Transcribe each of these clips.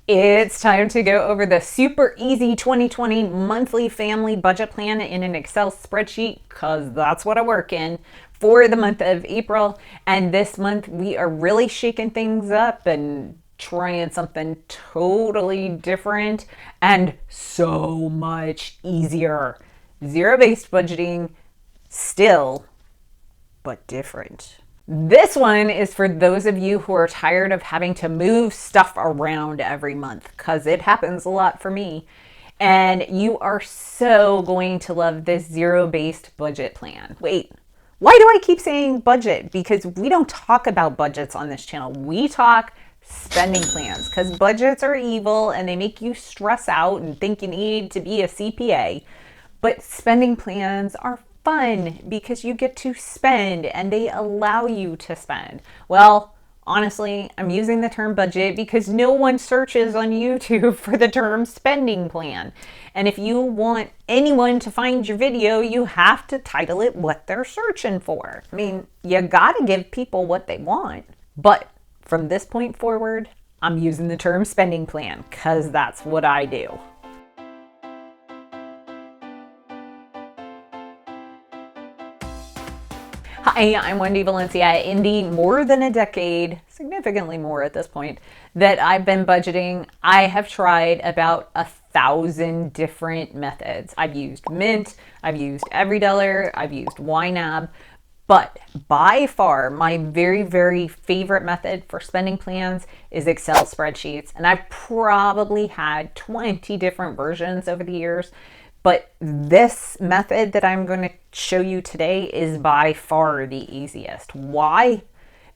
It's time to go over the super easy 2020 monthly family budget plan in an Excel spreadsheet, because that's what I work in, for the month of April. And this month we are really shaking things up and trying something totally different and so much easier. Zero-based budgeting, still, but different. This one is for those of you who are tired of having to move stuff around every month, because it happens a lot for me. And you are so going to love this zero-based budget plan. Wait, why do I keep saying budget? Because we don't talk about budgets on this channel. We talk spending plans, because budgets are evil and they make you stress out and think you need to be a CPA. But spending plans are fun because you get to spend and they allow you to spend. Well, honestly, I'm using the term budget because no one searches on YouTube for the term spending plan. And if you want anyone to find your video, you have to title it what they're searching for. I mean, you gotta give people what they want. But from this point forward, I'm using the term spending plan because that's what I do. Hi, I'm Wendy Valencia. In the more than a decade, significantly more at this point, that I've been budgeting, I have tried about 1,000 different methods. I've used Mint, I've used EveryDollar, I've used YNAB, but by far my very, very favorite method for spending plans is Excel spreadsheets. And I've probably had 20 different versions over the years. But this method that I'm going to show you today is by far the easiest. Why?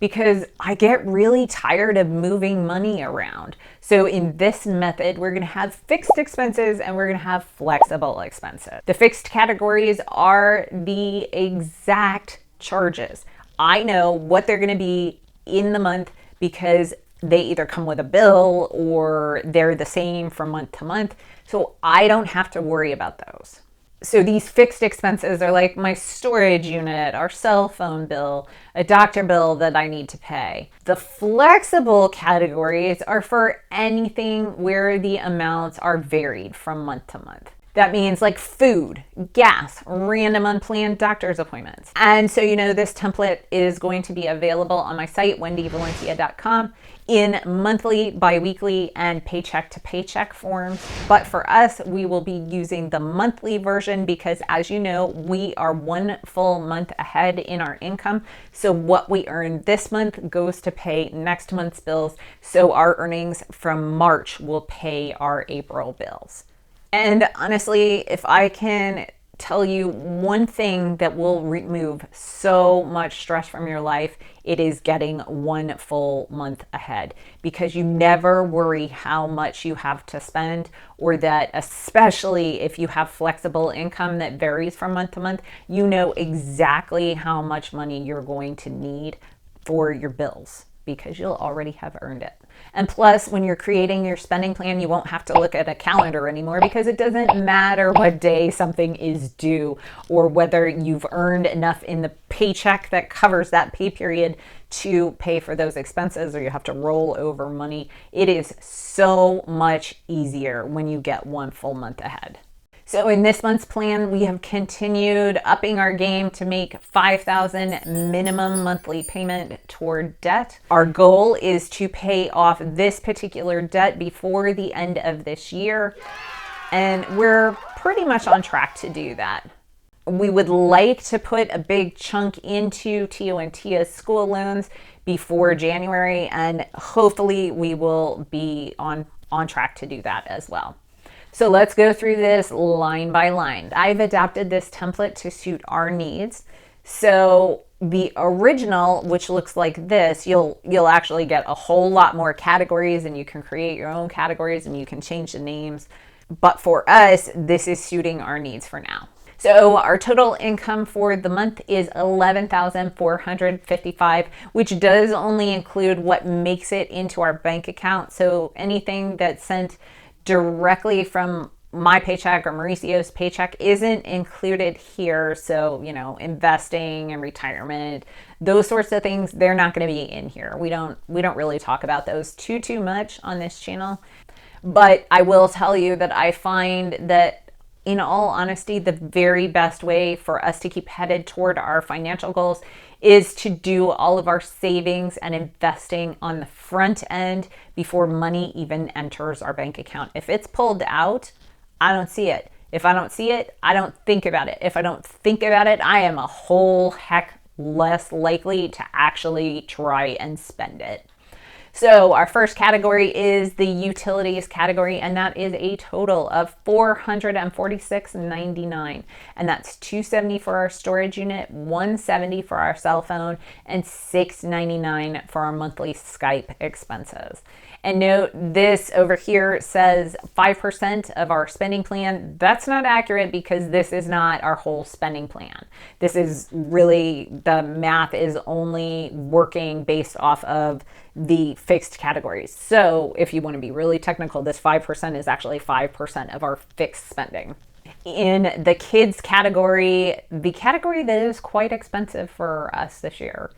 Because I get really tired of moving money around. So in this method, we're going to have fixed expenses and we're going to have flexible expenses. The fixed categories are the exact charges. I know what they're going to be in the month because they either come with a bill or they're the same from month to month. So I don't have to worry about those. So these fixed expenses are like my storage unit, our cell phone bill, a doctor bill that I need to pay. The flexible categories are for anything where the amounts are varied from month to month. That means like food, gas, random unplanned doctor's appointments. And so, this template is going to be available on my site, wendyvalencia.com, in monthly, biweekly, and paycheck to paycheck forms. But for us, we will be using the monthly version because, as you know, we are one full month ahead in our income. So what we earn this month goes to pay next month's bills. So our earnings from March will pay our April bills. And honestly, if I can tell you one thing that will remove so much stress from your life, it is getting one full month ahead, because you never worry how much you have to spend, or that, especially if you have flexible income that varies from month to month, you know exactly how much money you're going to need for your bills because you'll already have earned it. And plus, when you're creating your spending plan, you won't have to look at a calendar anymore because it doesn't matter what day something is due or whether you've earned enough in the paycheck that covers that pay period to pay for those expenses, or you have to roll over money. It is so much easier when you get one full month ahead. So in this month's plan, we have continued upping our game to make $5,000 minimum monthly payment toward debt. Our goal is to pay off this particular debt before the end of this year, and we're pretty much on track to do that. We would like to put a big chunk into Tio and Tia's school loans before January, and hopefully we will be on track to do that as well. So let's go through this line by line. I've adapted this template to suit our needs. So the original, which looks like this, you'll actually get a whole lot more categories, and you can create your own categories and you can change the names. But for us, this is suiting our needs for now. So our total income for the month is $11,455, which does only include what makes it into our bank account. So anything that's sent directly from my paycheck or Mauricio's paycheck isn't included here. So, investing and retirement, those sorts of things, they're not going to be in here. We don't really talk about those too much on this channel. But I will tell you that I find that, in all honesty, the very best way for us to keep headed toward our financial goals is to do all of our savings and investing on the front end before money even enters our bank account. If it's pulled out, I don't see it. If I don't see it, I don't think about it. If I don't think about it, I am a whole heck less likely to actually try and spend it. So our first category is the utilities category, and that is a total of $446.99. And that's $270 for our storage unit, $170 for our cell phone, and $699 for our monthly Skype expenses. And note, this over here says 5% of our spending plan. That's not accurate because this is not our whole spending plan. This is really, the math is only working based off of the fixed categories. So if you want to be really technical, this 5% is actually 5% of our fixed spending. In the kids category, the category that is quite expensive for us this year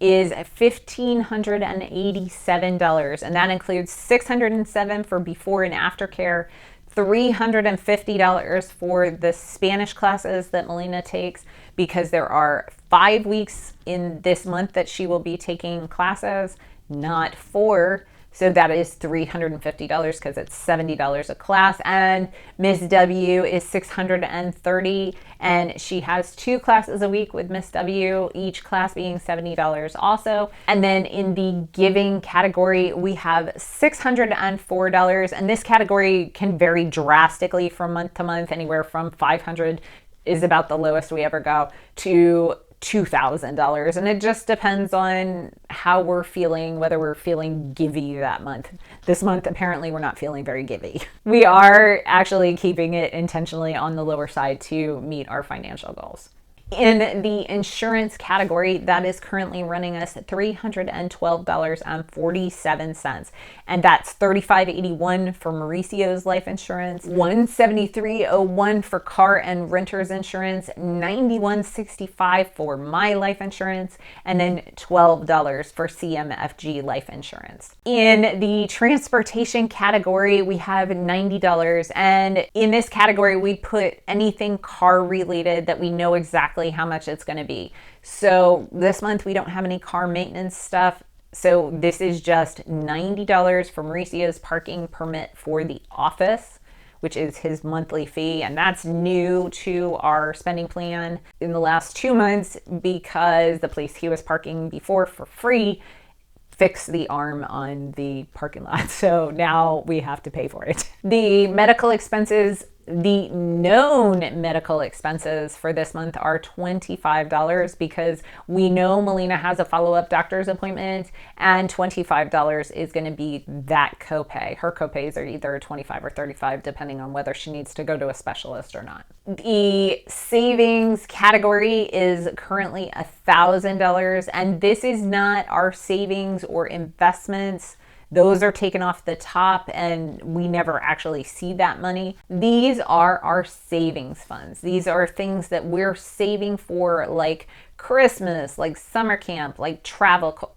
is $1,587, and that includes $607 for before and after care, $350 for the Spanish classes that Melina takes, because there are 5 weeks in this month that she will be taking classes, not 4. So that is $350 because it's $70 a class. And Miss W is $630, and she has 2 classes a week with Miss W, each class being $70 also. And then in the giving category, we have $604, and this category can vary drastically from month to month. Anywhere from $500 is about the lowest we ever go to $2,000, and it just depends on how we're feeling, whether we're feeling givey that month. This month, apparently, we're not feeling very givey. We are actually keeping it intentionally on the lower side to meet our financial goals. In the insurance category, that is currently running us at $312.47, and that's $35.81 for Mauricio's life insurance, $173.01 for car and renters insurance, $91.65 for my life insurance, and then $12 for CMFG life insurance. In the transportation category, we have $90, and in this category, we put anything car related that we know exactly how much it's going to be. So this month we don't have any car maintenance stuff. So this is just $90 for Mauricio's parking permit for the office, which is his monthly fee. And that's new to our spending plan in the last 2 months because the place he was parking before for free fixed the arm on the parking lot. So now we have to pay for it. The medical expenses, the known medical expenses for this month are $25 because we know Melina has a follow-up doctor's appointment, and $25 is going to be that copay. Her copays are either $25 or $35 depending on whether she needs to go to a specialist or not. The savings category is currently $1,000, and this is not our savings or investments. Those are taken off the top and we never actually see that money. These are our savings funds. These are things that we're saving for, like Christmas, like summer camp, like travel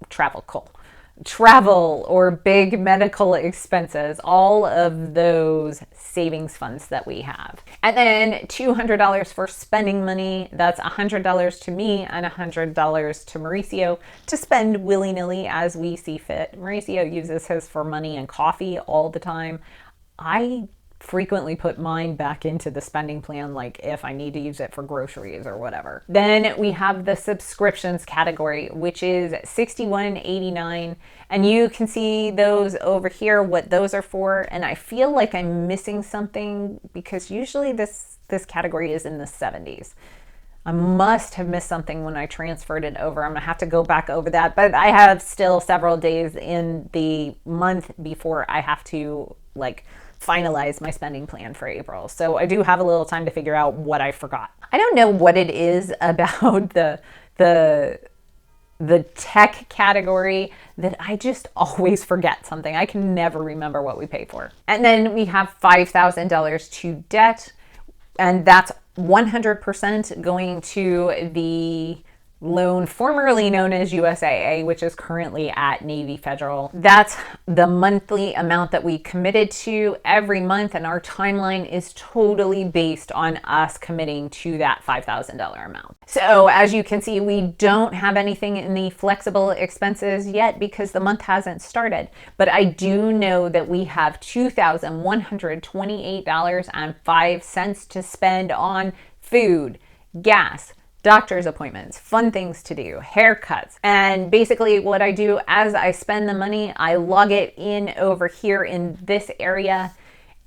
or big medical expenses, all of those savings funds that we have. And then $200 for spending money. That's $100 to me and $100 to Mauricio to spend willy-nilly as we see fit. Mauricio uses his for money and coffee all the time. I frequently put mine back into the spending plan, like if I need to use it for groceries or whatever. Then we have the subscriptions category, which is $61.89, and you can see those over here, what those are for. And I feel like I'm missing something because usually this category is in the 70s. I must have missed something when I transferred it over. I'm gonna have to go back over that, but I have still several days in the month before I have to finalize my spending plan for April. So I do have a little time to figure out what I forgot. I don't know what it is about the tech category that I just always forget something. I can never remember what we pay for. And then we have $5,000 to debt, and that's 100% going to the loan formerly known as USAA, which is currently at Navy Federal. That's the monthly amount that we committed to every month, and our timeline is totally based on us committing to that $5,000 amount. So as you can see, we don't have anything in the flexible expenses yet because the month hasn't started, but I do know that we have $2,128.05 to spend on food, gas, doctor's appointments, fun things to do, haircuts. And basically what I do as I spend the money, I log it in over here in this area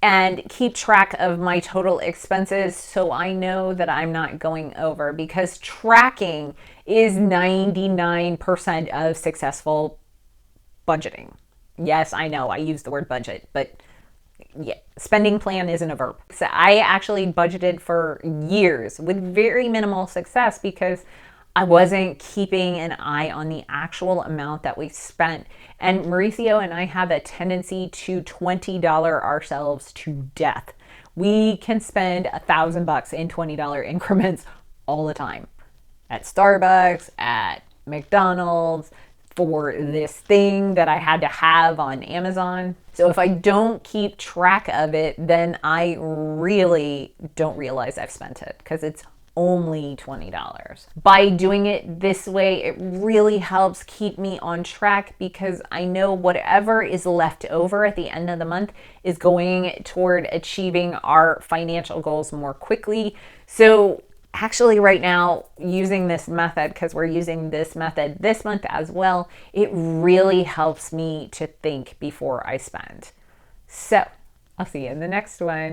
and keep track of my total expenses so I know that I'm not going over, because tracking is 99% of successful budgeting. Yes, I know I use the word budget, but yeah, spending plan isn't a verb. So I actually budgeted for years with very minimal success because I wasn't keeping an eye on the actual amount that we spent. And Mauricio and I have a tendency to $20 ourselves to death. We can spend $1,000 in $20 increments all the time. At Starbucks, at McDonald's, for this thing that I had to have on Amazon. So if I don't keep track of it, then I really don't realize I've spent it because it's only $20. By doing it this way, it really helps keep me on track because I know whatever is left over at the end of the month is going toward achieving our financial goals more quickly. So actually right now, using this method, because we're using this method this month as well, it really helps me to think before I spend. So I'll see you in the next one.